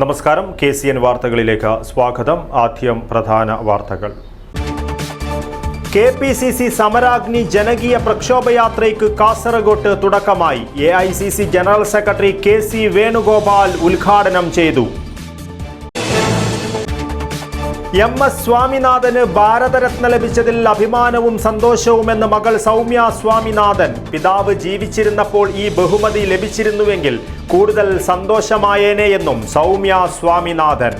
നമസ്കാരം, KCN വാർത്തകളിലേക്ക് സ്വാഗതം. ആദ്യം പ്രധാന വാർത്തകൾ. KPCC സമരാഗ്നി ജനകീയ പ്രക്ഷോഭയാത്രയ്ക്ക് കാസർഗോട്ട് തുടക്കമായി. AICC general secretary KC Venugopal ഉദ്ഘാടനം ചെയ്തു. MS സ്വാമിനാഥന് ഭാരതരത്ന ലഭിച്ചതിൽ അഭിമാനവും സന്തോഷവുമെന്ന് മകൾ സൗമ്യ സ്വാമിനാഥൻ. പിതാവ് ജീവിച്ചിരുന്നപ്പോൾ ഈ ബഹുമതി ലഭിച്ചിരുന്നുവെങ്കിൽ കൂടുതൽ സന്തോഷമായേനെയെന്നും Soumya Swaminathan.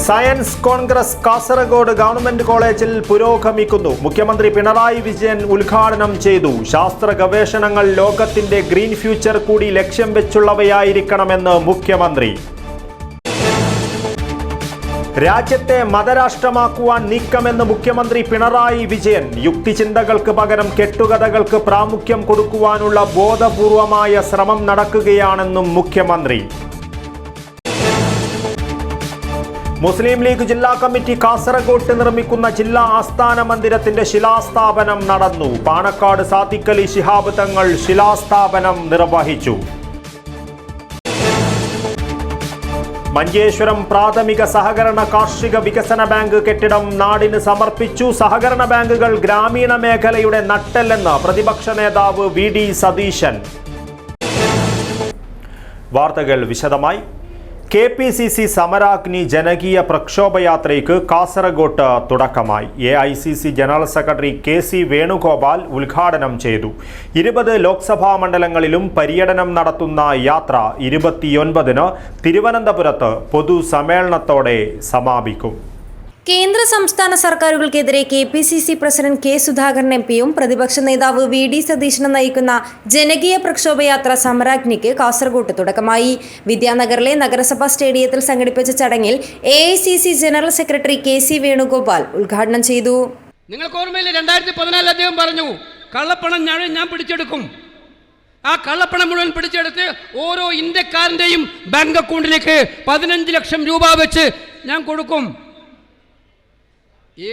Science congress Kasaragod government കോളേജിൽ പുരോഗമിക്കുന്നു. മുഖ്യമന്ത്രി പിണറായി വിജയൻ ഉദ്ഘാടനം ചെയ്തു. ശാസ്ത്ര ഗവേഷണങ്ങൾ ലോകത്തിന്റെ ഗ്രീൻ ഫ്യൂച്ചർ കൂടി ലക്ഷ്യം വെച്ചുള്ളവയായിരിക്കണമെന്ന് മുഖ്യമന്ത്രി. രാജ്യത്തെ മതരാഷ്ട്രമാക്കുവാൻ നീക്കമെന്ന് മുഖ്യമന്ത്രി പിണറായി വിജയൻ. യുക്തിചിന്തകൾക്ക് പകരം കെട്ടുകഥകൾക്ക് പ്രാമുഖ്യം കൊടുക്കുവാനുള്ള ബോധപൂർവമായ ശ്രമം നടക്കുകയാണെന്നും മുഖ്യമന്ത്രി. മുസ്ലിം ലീഗ് ജില്ലാ കമ്മിറ്റി കാസർഗോട്ട് നിർമ്മിക്കുന്ന ജില്ലാ ആസ്ഥാന മന്ദിരത്തിന്റെ ശിലാസ്ഥാപനം നടന്നു. പാണക്കാട് സാദിഖ് അലി ശിഹാബ് തങ്ങൾ ശിലാസ്ഥാപനം നിർവഹിച്ചു. മഞ്ചേശ്വരം പ്രാഥമിക സഹകരണ കാർഷിക വികസന ബാങ്ക് കെട്ടിടം നാടിന് സമർപ്പിച്ചു. സഹകരണ ബാങ്കുകൾ ഗ്രാമീണ മേഖലയുടെ നട്ടെല്ലെന്ന് പ്രതിപക്ഷ നേതാവ് VD സതീശൻ. വാർത്തകൾ വിശദമായി. KPCC സമരാഗ്നി ജനകീയ പ്രക്ഷോഭയാത്രയ്ക്ക് കാസർഗോട്ട് തുടക്കമായി. AICC general secretary KC Venugopal ഉദ്ഘാടനം ചെയ്തു. 20 ലോക്സഭാ മണ്ഡലങ്ങളിലും പര്യടനം നടത്തുന്ന യാത്ര 29-ന് തിരുവനന്തപുരത്ത് പൊതുസമ്മേളനത്തോടെ സമാപിക്കും. കേന്ദ്ര സംസ്ഥാന സർക്കാരുകൾക്കെതിരെ KPCC പ്രസിഡന്റ് K സുധാകരൻ MPയും പ്രതിപക്ഷ നേതാവ് VD സതീശനും നയിക്കുന്ന ജനകീയ പ്രക്ഷോഭയാത്ര സമരാഗ്നിക്ക് കാസർഗോട്ട് തുടക്കമായി. വിദ്യാനഗറിലെ നഗരസഭാ സ്റ്റേഡിയത്തിൽ സംഘടിപ്പിച്ച ചടങ്ങിൽ AICC general secretary KC Venugopal ഉദ്ഘാടനം ചെയ്തു. നിങ്ങൾക്ക് ഓർമ്മയില്ലേ, 2014 അദ്ദേഹം പറഞ്ഞു, കള്ളപ്പണം ഞാൻ പിടിച്ചെടുക്കും. ആ കള്ളപ്പണം മുഴുവൻ പിടിച്ചെടുത്ത് ഓരോ ഇന്ത്യക്കാരൻ്റെയും ബാങ്ക് അക്കൗണ്ടിലേക്ക് 15 ലക്ഷം രൂപ വെച്ച് ഞാൻ കൊടുക്കും.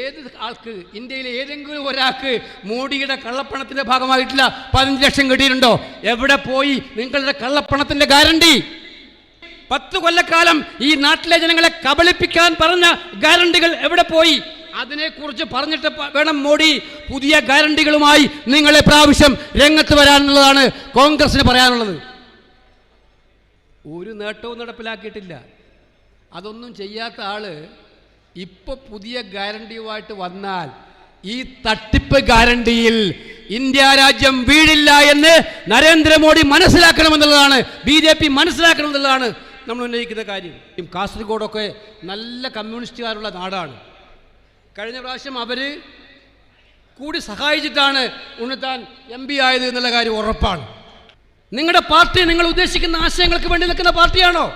ഏത് ആൾക്ക്, ഇന്ത്യയിലെ ഏതെങ്കിലും ഒരാൾക്ക് മോഡിയുടെ കള്ളപ്പണത്തിന്റെ ഭാഗമായിട്ടില്ല 15 ലക്ഷം കിട്ടിയിട്ടുണ്ടോ? എവിടെ പോയി നിങ്ങളുടെ കള്ളപ്പണത്തിന്റെ ഗ്യാരണ്ടി? 10 കൊല്ലക്കാലം ഈ നാട്ടിലെ ജനങ്ങളെ കബളിപ്പിക്കാൻ പറഞ്ഞ ഗ്യാരണ്ടികൾ എവിടെ പോയി? അതിനെക്കുറിച്ച് പറഞ്ഞിട്ട് വേണം മോഡി പുതിയ ഗ്യാരണ്ടികളുമായി നിങ്ങളെ പ്രാവശ്യം രംഗത്ത് വരാനുള്ളതാണ് കോൺഗ്രസിന് പറയാനുള്ളത്. ഒരു നേട്ടവും നടപ്പിലാക്കിയിട്ടില്ല. അതൊന്നും ചെയ്യാത്ത ആള് ഇപ്പോൾ പുതിയ ഗ്യാരണ്ടിയുമായിട്ട് വന്നാൽ ഈ തട്ടിപ്പ് ഗ്യാരണ്ടിയിൽ ഇന്ത്യ രാജ്യം വീഴില്ല എന്ന് നരേന്ദ്രമോദി മനസ്സിലാക്കണമെന്നുള്ളതാണ്, BJP മനസ്സിലാക്കണമെന്നുള്ളതാണ് നമ്മൾ ഉന്നയിക്കുന്ന കാര്യം. കാസർഗോഡൊക്കെ നല്ല കമ്മ്യൂണിസ്റ്റുകാരുള്ള നാടാണ്. കഴിഞ്ഞ പ്രാവശ്യം അവർ കൂടി സഹായിച്ചിട്ടാണ് ഉണ്ണിത്താൻ MP ആയത് എന്നുള്ള കാര്യം ഉറപ്പാണ്. നിങ്ങളുടെ പാർട്ടി നിങ്ങൾ ഉദ്ദേശിക്കുന്ന ആശയങ്ങൾക്ക് വേണ്ടി നിൽക്കുന്ന പാർട്ടിയാണോ?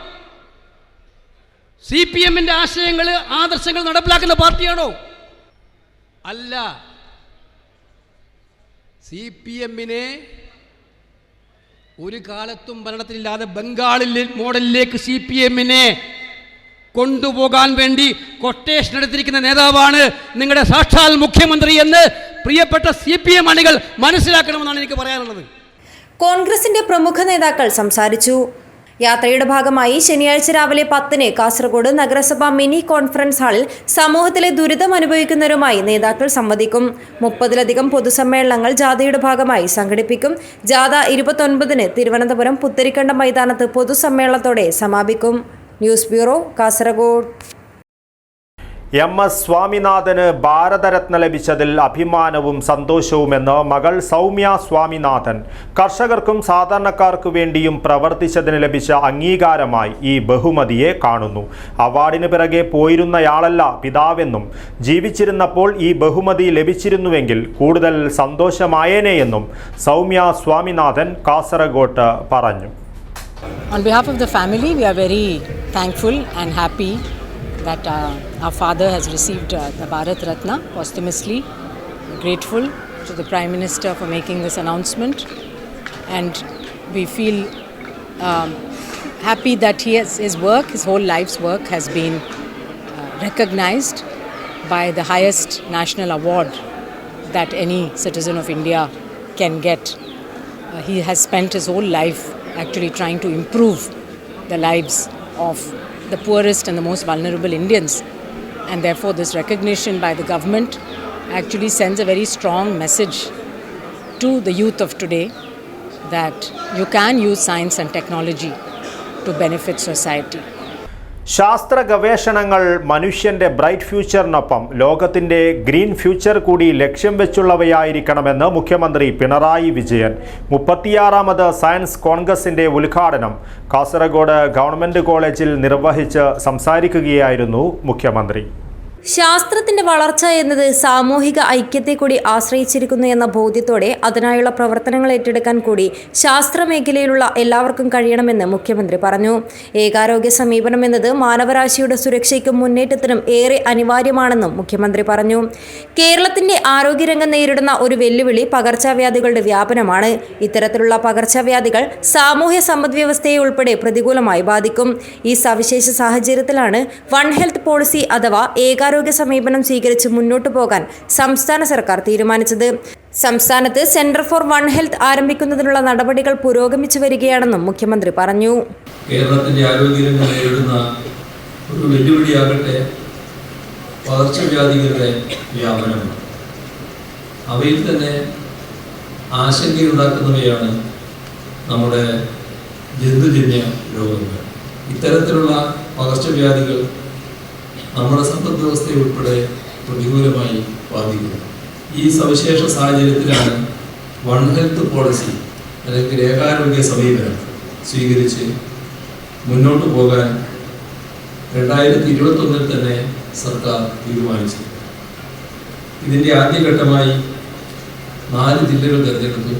CPMന്റെ ആശയങ്ങൾ, ആദർശങ്ങൾ നടപ്പിലാക്കുന്ന പാർട്ടിയാണോ? അല്ല. CPMനെ ഒരു കാലത്തും ഭരണത്തിലില്ലാതെ ബംഗാളിലെ മോഡലിലേക്ക് CPMനെ കൊണ്ടുപോകാൻ വേണ്ടി കൊട്ടേഷൻ എടുത്തിരിക്കുന്ന നേതാവാണ് നിങ്ങളുടെ സാക്ഷാൽ മുഖ്യമന്ത്രി എന്ന് പ്രിയപ്പെട്ട CPM അണികൾ മനസ്സിലാക്കണമെന്നാണ് എനിക്ക് പറയാനുള്ളത്. കോൺഗ്രസിന്റെ പ്രമുഖ നേതാക്കൾ സംസാരിച്ചു. യാത്രയുടെ ഭാഗമായി ശനിയാഴ്ച രാവിലെ 10-ന് കാസർഗോഡ് നഗരസഭ മിനി കോൺഫറൻസ് ഹാളിൽ സമൂഹത്തിലെ ദുരിതം അനുഭവിക്കുന്നവരുമായി നേതാക്കൾ സംവദിക്കും. 30-ലധികം പൊതുസമ്മേളനങ്ങൾ ജാഥയുടെ ഭാഗമായി സംഘടിപ്പിക്കും. ജാഥ 29-ന് തിരുവനന്തപുരം പുത്തരിക്കണ്ടം മൈതാനത്ത് പൊതുസമ്മേളനത്തോടെ സമാപിക്കും. News bureau, Kasaragod. MS സ്വാമിനാഥന് ഭാരതരത്ന ലഭിച്ചതിൽ അഭിമാനവും സന്തോഷവുമെന്ന് മകൾ സൗമ്യ സ്വാമിനാഥൻ. കർഷകർക്കും സാധാരണക്കാർക്കു വേണ്ടിയും പ്രവർത്തിച്ചതിന് ലഭിച്ച അംഗീകാരമായി ഈ ബഹുമതിയെ കാണുന്നു. അവാർഡിന് പിറകെ പോയിരുന്നയാളല്ല പിതാവെന്നും ജീവിച്ചിരുന്നപ്പോൾ ഈ ബഹുമതി ലഭിച്ചിരുന്നുവെങ്കിൽ കൂടുതൽ സന്തോഷമായേനെയെന്നും സൗമ്യ സ്വാമിനാഥൻ കാസർഗോട്ട് പറഞ്ഞു. On behalf of the family, we are very thankful and happy that our father has received the Bharat Ratna posthumously. Grateful to the Prime Minister for making this announcement, and we feel happy that his work, his whole life's work, has been recognized by the highest national award that any citizen of India can get. He has spent his whole life actually trying to improve the lives of the poorest and the most vulnerable Indians. And therefore, this recognition by the government actually sends a very strong message to the youth of today that you can use science and technology to benefit society. ശാസ്ത്ര ഗവേഷണങ്ങൾ മനുഷ്യന്റെ bright ഫ്യൂച്ചറിനൊപ്പം ലോകത്തിന്റെ green future കൂടി ലക്ഷ്യം വെച്ചുള്ളവയായിരിക്കണമെന്ന് മുഖ്യമന്ത്രി Pinarayi Vijayan 36ാമത് science കോൺഗ്രസിന്റെ ഉദ്ഘാടനം Kasaragod government കോളേജിൽ നിർവഹിച്ച് സംസാരിക്കുകയായിരുന്നു മുഖ്യമന്ത്രി. ശാസ്ത്രത്തിന്റെ വളർച്ച എന്നത് സാമൂഹിക ഐക്യത്തെ കൂടി ആശ്രയിച്ചിരിക്കുന്നു എന്ന ബോധ്യത്തോടെ അതിനായുള്ള പ്രവർത്തനങ്ങൾ ഏറ്റെടുക്കാൻ കൂടി ശാസ്ത്ര മേഖലയിലുള്ള എല്ലാവർക്കും കഴിയണമെന്ന് മുഖ്യമന്ത്രി പറഞ്ഞു. ഏകാരോഗ്യ സമീപനം എന്നത് മാനവരാശിയുടെ സുരക്ഷയ്ക്കും മുന്നേറ്റത്തിനും ഏറെ അനിവാര്യമാണെന്നും മുഖ്യമന്ത്രി പറഞ്ഞു. കേരളത്തിന്റെ ആരോഗ്യരംഗം നേരിടുന്ന ഒരു വെല്ലുവിളി പകർച്ചവ്യാധികളുടെ വ്യാപനമാണ്. ഇത്തരത്തിലുള്ള പകർച്ചവ്യാധികൾ സാമൂഹ്യ സമ്പദ്വ്യവസ്ഥയെ ഉൾപ്പെടെ പ്രതികൂലമായി ബാധിക്കും. ഈ സവിശേഷ സാഹചര്യത്തിലാണ് വൺ ഹെൽത്ത് പോളിസി അഥവാ ഏകാരോഗ്യ സമീപനം സ്വീകരിച്ച് മുന്നോട്ടു പോകാൻ സംസ്ഥാന സർക്കാർ തീരുമാനിച്ചത്. സംസ്ഥാനത്ത് സെന്റർ ഫോർ വൺ ഹെൽത്ത് ആരംഭിക്കുന്നതിനുള്ള നടപടികൾ പുരോഗമിച്ചു വരികയാണെന്നും മുഖ്യമന്ത്രി പറഞ്ഞു. കേരളത്തിന്റെ ആരോഗ്യരംഗം നേരിടുന്ന ഒരു വെല്ലുവിളിയാകട്ടെ പകർച്ചവ്യാധികളുടെ വ്യാപനം. അവയിൽ തന്നെ ആശങ്കയുണ്ടാക്കുന്നവയാണ് നമ്മുടെ ജന്തുജന്യ രോഗങ്ങൾ. ഇത്തരത്തിലുള്ള പകർച്ചവ്യാധികൾ നമ്മുടെ സമ്പദ് വ്യവസ്ഥയെ ഉൾപ്പെടെ പ്രതികൂലമായി ബാധിക്കുന്നു. ഈ സവിശേഷ സാഹചര്യത്തിലാണ് വൺ ഹെൽത്ത് പോളിസി അല്ലെങ്കിൽ ഏകാരോഗ്യ സമീപനം സ്വീകരിച്ച് മുന്നോട്ട് പോകാൻ 2021 തന്നെ സർക്കാർ തീരുമാനിച്ചു. ഇതിൻ്റെ ആദ്യഘട്ടമായി 4 ജില്ലകൾ തിരഞ്ഞെടുത്തു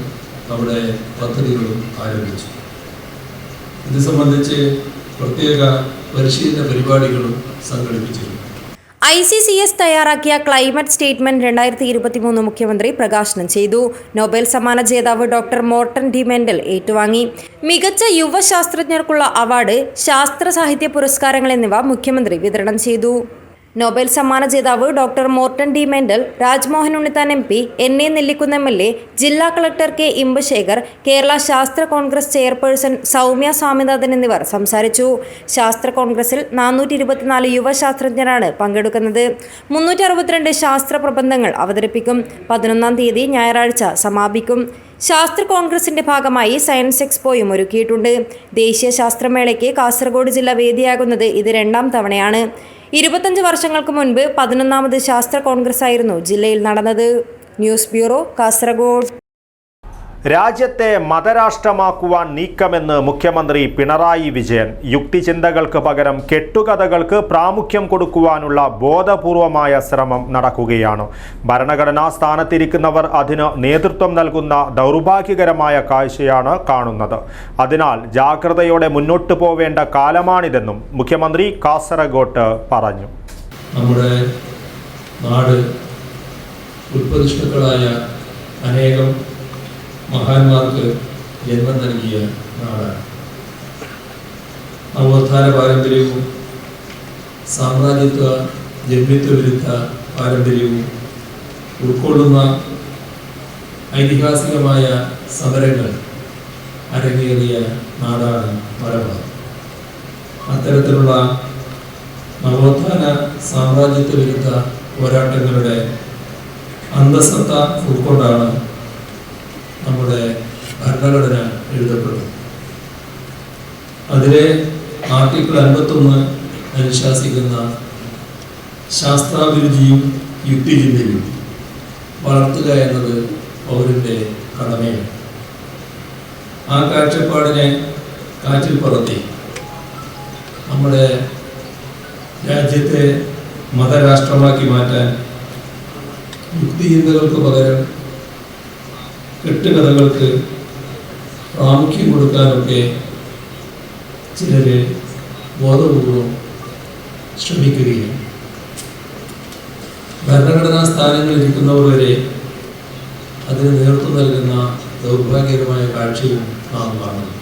നമ്മുടെ പദ്ധതികളും ആരംഭിച്ചു. ഇത് സംബന്ധിച്ച് പ്രത്യേക പരിശീലന പരിപാടികളും സംഘടിപ്പിച്ചിരുന്നു. ICCS തയ്യാറാക്കിയ ക്ലൈമറ്റ് സ്റ്റേറ്റ്മെന്റ് 2023 മുഖ്യമന്ത്രി പ്രകാശനം ചെയ്തു. നൊബേൽ സമ്മാന ജേതാവ് ഡോക്ടർ മോർട്ടൻ ഡി മെൻഡൽ ഏറ്റുവാങ്ങി. മികച്ച യുവ ശാസ്ത്രജ്ഞർക്കുള്ള അവാർഡ്, ശാസ്ത്ര സാഹിത്യ പുരസ്കാരങ്ങൾ എന്നിവ മുഖ്യമന്ത്രി വിതരണം ചെയ്തു. നൊബേൽ സമ്മാന ജേതാവ് doctor Morten D Mendel, Rajmohan Unnithan MP, NA Nellikkunnu MLA, ജില്ലാ കളക്ടർ K ഇമ്പശേഖർ, കേരള ശാസ്ത്ര കോൺഗ്രസ് ചെയർപേഴ്സൺ സൗമ്യ സ്വാമിനാഥൻ എന്നിവർ സംസാരിച്ചു. ശാസ്ത്ര കോൺഗ്രസിൽ 424 യുവ ശാസ്ത്രജ്ഞരാണ് പങ്കെടുക്കുന്നത്. 362 ശാസ്ത്ര പ്രബന്ധങ്ങൾ അവതരിപ്പിക്കും. 11-ാം തീയതി ഞായറാഴ്ച സമാപിക്കും. ശാസ്ത്ര കോൺഗ്രസിന്റെ ഭാഗമായി സയൻസ് എക്സ്പോയും ഒരുക്കിയിട്ടുണ്ട്. ദേശീയ ശാസ്ത്രമേളയ്ക്ക് കാസർഗോഡ് ജില്ല വേദിയാകുന്നത് ഇത് 2ാം തവണയാണ്. 25 വർഷങ്ങൾക്ക് മുൻപ് 11ാമത് ശാസ്ത്ര കോൺഗ്രസ് ആയിരുന്നു ജില്ലയിൽ നടന്നത്. News bureau, Kasaragod. രാജ്യത്തെ മതരാഷ്ട്രമാക്കുവാൻ നീക്കമെന്ന് മുഖ്യമന്ത്രി പിണറായി വിജയൻ. യുക്തിചിന്തകൾക്ക് പകരം കെട്ടുകഥകൾക്ക് പ്രാമുഖ്യം കൊടുക്കുവാനുള്ള ബോധപൂർവമായ ശ്രമം നടക്കുകയാണ്. ഭരണഘടനാ സ്ഥാനത്തിരിക്കുന്നവർ അതിന് നേതൃത്വം നൽകുന്ന ദൗർഭാഗ്യകരമായ കാഴ്ചയാണ് കാണുന്നത്. അതിനാൽ ജാഗ്രതയോടെ മുന്നോട്ട് പോവേണ്ട കാലമാണിതെന്നും മുഖ്യമന്ത്രി കാസർഗോഡ് പറഞ്ഞു. നമ്മുടെ നാട് ഉത്പ്രതിഷ്ഠുക്കളായ അനേകം മഹാന്മാർക്ക് ജന്മം നൽകിയ നാടാണ്. നവോത്ഥാന പാരമ്പര്യവും സാമ്രാജ്യത്വ ജന്മിത്വ വിരുദ്ധ പാരമ്പര്യവും ഉൾക്കൊള്ളുന്ന ഐതിഹാസികമായ സമരങ്ങൾ അരങ്ങേറിയ നാടാണ് മലബാർ. അത്തരത്തിലുള്ള നവോത്ഥാന സാമ്രാജ്യത്വ വിരുദ്ധ പോരാട്ടങ്ങളുടെ അന്തസത്ത ഉൾക്കൊണ്ടാണ് നമ്മുടെ ഭരണഘടന എഴുതപ്പെടുന്നത്. അതിലെ ആർട്ടിക്കിൾ 51 അനുശാസിക്കുന്ന ശാസ്ത്രാഭിരുചിയും യുക്തിചിന്തയും വളർത്തുക എന്നത് പൗരന്റെ കടമയാണ്. ആ കാഴ്ചപ്പാടിനെ കാറ്റിൽ പറത്തി നമ്മുടെ രാജ്യത്തെ മതരാഷ്ട്രമാക്കി മാറ്റാൻ യുക്തിചിന്തകൾക്ക് പകരം കെട്ടുകഥകൾക്ക് പ്രാമുഖ്യം കൊടുക്കാനൊക്കെ ചിലർ ബോധപൂർവം ശ്രമിക്കുകയാണ്. ഭരണഘടനാ സ്ഥാനങ്ങളിരിക്കുന്നവർ വരെ അതിന് നേതൃത്വം നൽകുന്ന ദൗർഭാഗ്യകരമായ കാഴ്ചയും നാം കാണുന്നു.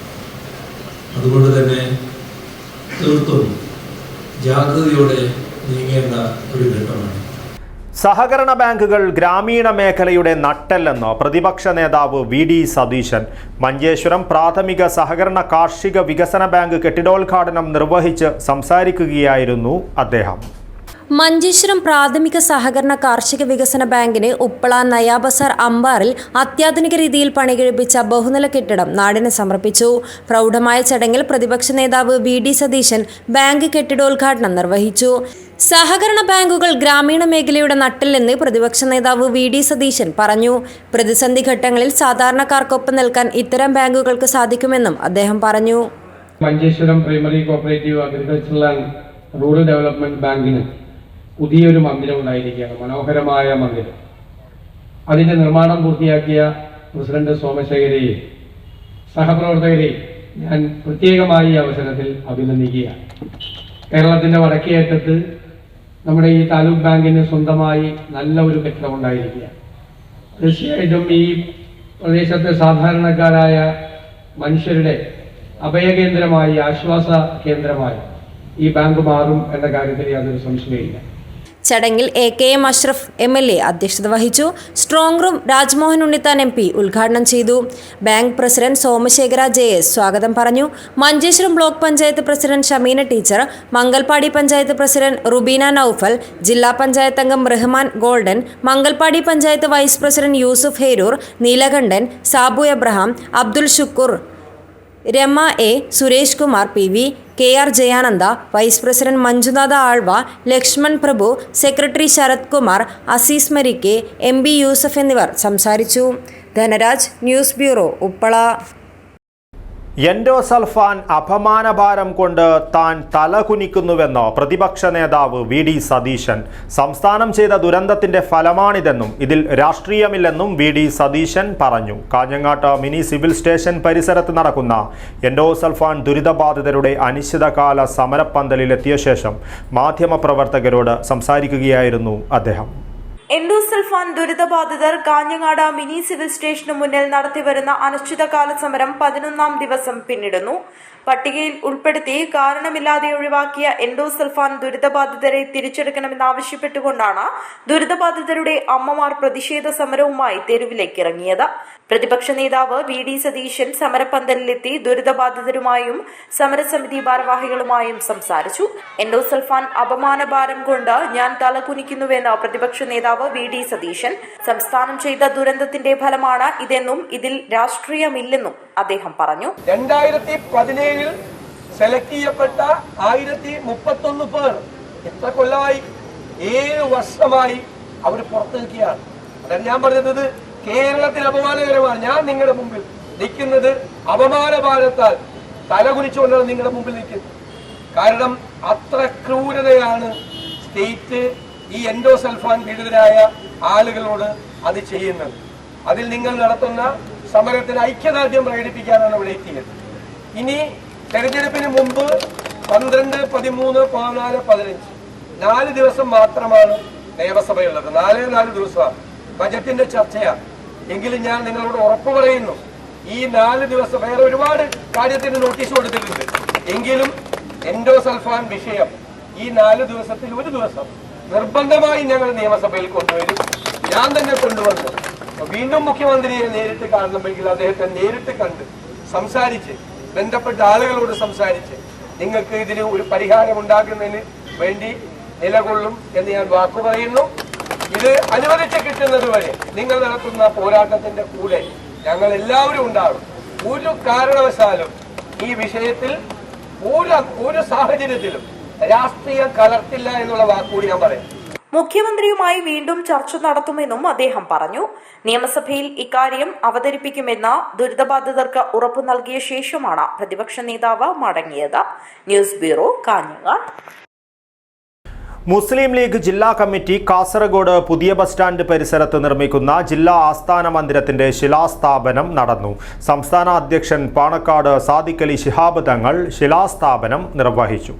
അതുകൊണ്ട് തന്നെ തീർത്തും ജാഗ്രതയോടെ നീങ്ങേണ്ട ഒരു ഘട്ടമാണ്. സഹകരണ ബാങ്കുകൾ ഗ്രാമീണ മേഖലയുടെ നട്ടെല്ലെന്ന് പ്രതിപക്ഷ നേതാവ് VD സതീശൻ. മഞ്ചേശ്വരം പ്രാഥമിക സഹകരണ കാർഷിക വികസന ബാങ്ക് കെട്ടിടോദ്ഘാടനം നിർവഹിച്ച് സംസാരിക്കുകയായിരുന്നു അദ്ദേഹം. മഞ്ചേശ്വരം പ്രാഥമിക സഹകരണ കാർഷിക വികസന ബാങ്കിന് ഉപ്പള നയാബസാർ അമ്പാറിൽ അത്യാധുനിക രീതിയിൽ പണികഴിപ്പിച്ച ബഹുനില കെട്ടിടം നാടിന് സമർപ്പിച്ചു. പ്രൗഢമായ ചടങ്ങിൽ പ്രതിപക്ഷ നേതാവ് VD സതീശൻ ബാങ്ക് കെട്ടിടോദ്ഘാടനം നിർവഹിച്ചു. സഹകരണ ബാങ്കുകൾ ഗ്രാമീണ മേഖലയുടെ നട്ടെല്ലെന്ന് പ്രതിപക്ഷ നേതാവ് VD സതീശൻ പറഞ്ഞു. പ്രതിസന്ധി ഘട്ടങ്ങളിൽ സാധാരണക്കാർക്കൊപ്പം നിൽക്കാൻ ഇത്തരം ബാങ്കുകൾക്ക് സാധിക്കുമെന്നും അദ്ദേഹം പറഞ്ഞു. Manjeshwaram primary cooperative agricultural and rural development ബാങ്കിന് പുതിയൊരു മന്ദിരം ഉണ്ടായിരിക്കുകയാണ്, മനോഹരമായ മന്ദിരം. അതിൻ്റെ നിർമ്മാണം പൂർത്തിയാക്കിയ പ്രസിഡന്റ് സോമശേഖരയെയും സഹപ്രവർത്തകരെയും ഞാൻ പ്രത്യേകമായി ഈ അവസരത്തിൽ അഭിനന്ദിക്കുകയാണ്. കേരളത്തിൻ്റെ വടക്കേയറ്റത്ത് നമ്മുടെ ഈ താലൂക്ക് ബാങ്കിന് സ്വന്തമായി നല്ല ഒരു കെട്ടിടം ഉണ്ടായിരിക്കുകയാണ്. തീർച്ചയായിട്ടും ഈ പ്രദേശത്തെ സാധാരണക്കാരായ മനുഷ്യരുടെ അഭയകേന്ദ്രമായി, ആശ്വാസ കേന്ദ്രമായി ഈ ബാങ്ക് മാറും എന്ന കാര്യത്തിൽ യാതൊരു സംശയമില്ല. ചടങ്ങിൽ AKM അഷ്റഫ് MLA അധ്യക്ഷത വഹിച്ചു. Strong room Rajmohan Unnithan MP ഉദ്ഘാടനം ചെയ്തു. ബാങ്ക് പ്രസിഡന്റ് സോമശേഖര JS സ്വാഗതം പറഞ്ഞു. Manjeshwaram block panchayat president Shameena teacher, Mangalpady panchayat president Rubeena Noufal, ജില്ലാ പഞ്ചായത്ത് അംഗം Rahman Golden, Mangalpady panchayat vice president Yusuf Heroor, Neelakandan, Sabu Abraham, Abdul Shukoor, Rama A, Suresh Kumar PV, KR Jayananda, vice president Manjunatha Alva, Lakshman Prabhu, secretary Sharath Kumar, Azeez Marikke, MB Yusuf എന്നിവർ സംസാരിച്ചു. Dhanaraj, news bureau, Uppala. Endosulfan അപമാനഭാരം കൊണ്ട് താൻ തലകുനിക്കുന്നുവെന്ന് പ്രതിപക്ഷ നേതാവ് VD സതീശൻ. സംസ്ഥാനം ചെയ്ത ദുരന്തത്തിന്റെ ഫലമാണിതെന്നും ഇതിൽ രാഷ്ട്രീയമില്ലെന്നും VD സതീശൻ പറഞ്ഞു. കാഞ്ഞങ്ങാട്ട് മിനി സിവിൽ സ്റ്റേഷൻ പരിസരത്ത് നടക്കുന്ന എൻഡോസൾഫാൻ ദുരിതബാധിതരുടെ അനിശ്ചിതകാല സമരപ്പന്തലിലെത്തിയ ശേഷം മാധ്യമപ്രവർത്തകരോട് സംസാരിക്കുകയായിരുന്നു അദ്ദേഹം. എൻഡോസൾഫാൻ ദുരിതബാധിതർ കാഞ്ഞങ്ങാട് മിനി സിവിൽ സ്റ്റേഷനു മുന്നിൽ നടത്തിവരുന്ന അനിശ്ചിതകാല സമരം 11ാം ദിവസം പിന്നിടുന്നു. പട്ടികയിൽ ഉൾപ്പെടുത്തി കാരണമില്ലാതെ ഒഴിവാക്കിയ എൻഡോസൾഫാൻ ദുരിതബാധിതരെ തിരിച്ചെടുക്കണമെന്നാവശ്യപ്പെട്ടുകൊണ്ടാണ് ദുരിതബാധിതരുടെ അമ്മമാർ പ്രതിഷേധ സമരവുമായി തെരുവിലേക്ക് ഇറങ്ങിയത്. പ്രതിപക്ഷ നേതാവ് VD സതീശൻ സമരപ്പന്തലിലെത്തി ദുരിതബാധിതരുമായും സമരസമിതി ഭാരവാഹികളുമായും സംസാരിച്ചു. എൻഡോസൾഫാൻ അപമാനഭാരം കൊണ്ട് ഞാൻ തലകുനിക്കുന്നുവെന്ന് പ്രതിപക്ഷ നേതാവ് VD സതീശൻ. സംസ്ഥാനം ചെയ്ത ദുരന്തത്തിന്റെ ഫലമാണ് ഇതെന്നും ഇതിൽ രാഷ്ട്രീയമില്ലെന്നും അദ്ദേഹം പറഞ്ഞു. 2017 സെലക്ട് ചെയ്യപ്പെട്ട 1031 പേർ എത്ര കൊല്ലമായി? 7 വർഷമായി അവർ പുറത്തു നിൽക്കുകയാണ്. അതാണ് ഞാൻ പറഞ്ഞത്, കേരളത്തിൽ അപമാനകരമാണ്. ഞാൻ നിങ്ങളുടെ മുമ്പിൽ നിൽക്കുന്നത് അപമാനഭാരത്താൽ തലകുനിച്ചുകൊണ്ടാണ് നിങ്ങളുടെ മുമ്പിൽ നിൽക്കുന്നത്. കാരണം അത്ര ക്രൂരതയാണ് സ്റ്റേറ്റ് ഈ എൻഡോസൾഫാൻ പീഡിതരായ ആളുകളോട് അത് ചെയ്യുന്നത്. അതിൽ നിങ്ങൾ നടത്തുന്ന സമരത്തിന് ഐക്യദാർഢ്യം പ്രകടിപ്പിക്കാനാണ് ഇവിടെ എത്തിയത്. ഇനി തെരഞ്ഞെടുപ്പിന് മുമ്പ് 12, 13, 14, 15 4 ദിവസം മാത്രമാണ് നിയമസഭയുള്ളത്. 4 ദിവസമാണ് ബജറ്റിന്റെ ചർച്ചയാണ്. എങ്കിലും ഞാൻ നിങ്ങളോട് ഉറപ്പ് പറയുന്നു, ഈ 4 ദിവസം വേറെ ഒരുപാട് കാര്യത്തിന് നോട്ടീസ് കൊടുത്തിട്ടുണ്ട്. എങ്കിലും എൻഡോസൾഫാൻ വിഷയം ഈ 4 ദിവസത്തിൽ ഒരു ദിവസം നിർബന്ധമായി ഞങ്ങൾ നിയമസഭയിൽ കൊണ്ടുവരും. ഞാൻ തന്നെ കൊണ്ടുവന്നു. വീണ്ടും മുഖ്യമന്ത്രിയെ നേരിട്ട് കാണണമെങ്കിൽ അദ്ദേഹത്തെ നേരിട്ട് കണ്ട് സംസാരിച്ച് ബന്ധപ്പെട്ട ആളുകളോട് സംസാരിച്ച് നിങ്ങൾക്ക് ഇതിന് ഒരു പരിഹാരം ഉണ്ടാക്കുന്നതിന് വേണ്ടി നിലകൊള്ളും എന്ന് ഞാൻ വാക്കു പറയുന്നു. ഇത് അനുവദിച്ച് കിട്ടുന്നത് വരെ നിങ്ങൾ നടത്തുന്ന പോരാട്ടത്തിന്റെ കൂടെ ഞങ്ങൾ എല്ലാവരും ഉണ്ടാകും. ഒരു കാരണവശാലും ഈ വിഷയത്തിൽ ഒരു സാഹചര്യത്തിലും രാഷ്ട്രീയം കലർത്തില്ല എന്നുള്ള വാക്കുകൂടി ഞാൻ പറയാം. മുഖ്യമന്ത്രിയുമായി വീണ്ടും ചർച്ച നടത്തുമെന്നും അദ്ദേഹം പറഞ്ഞു. നിയമസഭയിൽ ഇക്കാര്യം അവതരിപ്പിക്കുമെന്ന് ദുരിതബാധിതർക്ക് ഉറപ്പു നൽകിയ ശേഷമാണ് പ്രതിപക്ഷ നേതാവ് മടങ്ങിയത്. News bureau, Kanhangad. മുസ്ലിം ലീഗ് ജില്ലാ കമ്മിറ്റി കാസർഗോഡ് പുതിയ ബസ് സ്റ്റാൻഡ് പരിസരത്ത് നിർമ്മിക്കുന്ന ജില്ലാ ആസ്ഥാന മന്ദിരത്തിന്റെ ശിലാസ്ഥാപനം നടന്നു. സംസ്ഥാന അധ്യക്ഷൻ പാണക്കാട് സാദിഖ് അലി ശിഹാബ് തങ്ങൾ ശിലാസ്ഥാപനം നിർവഹിച്ചു.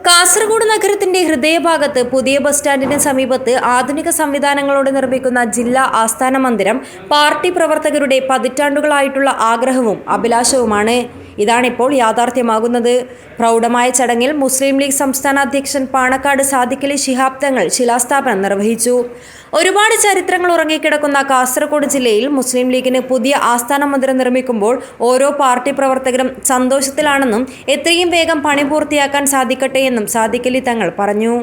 കാസർഗോഡ് നഗരത്തിന്റെ ഹൃദയഭാഗത്ത് പുതിയ ബസ് സ്റ്റാൻഡിന് സമീപത്ത് ആധുനിക സംവിധാനങ്ങളോടെ നിർമ്മിക്കുന്ന ജില്ലാ ആസ്ഥാന മന്ദിരം പാർട്ടി പ്രവർത്തകരുടെ പതിറ്റാണ്ടുകളായിട്ടുള്ള ആഗ്രഹവും അഭിലാഷവുമാണ്. ഇതാണിപ്പോൾ യാഥാർത്ഥ്യമാകുന്നത്. പ്രൗഢമായ ചടങ്ങിൽ മുസ്ലിം ലീഗ് സംസ്ഥാന അധ്യക്ഷൻ പാണക്കാട് സാദിഖലി ശിഹാബ് തങ്ങൾ ശിലാസ്ഥാപനം നിർവഹിച്ചു. ഒരുപാട് ചരിത്രങ്ങൾ ഉറങ്ങിക്കിടക്കുന്ന കാസർഗോഡ് ജില്ലയിൽ മുസ്ലിം ലീഗിന് പുതിയ ആസ്ഥാന മന്ദിരം നിർമ്മിക്കുമ്പോൾ ഓരോ പാർട്ടി പ്രവർത്തകരും സന്തോഷത്തിലാണെന്നും എത്രയും വേഗം പണി പൂർത്തിയാക്കാൻ സാധിക്കട്ടെ എന്നും സാദിഖലി തങ്ങൾ പറഞ്ഞു.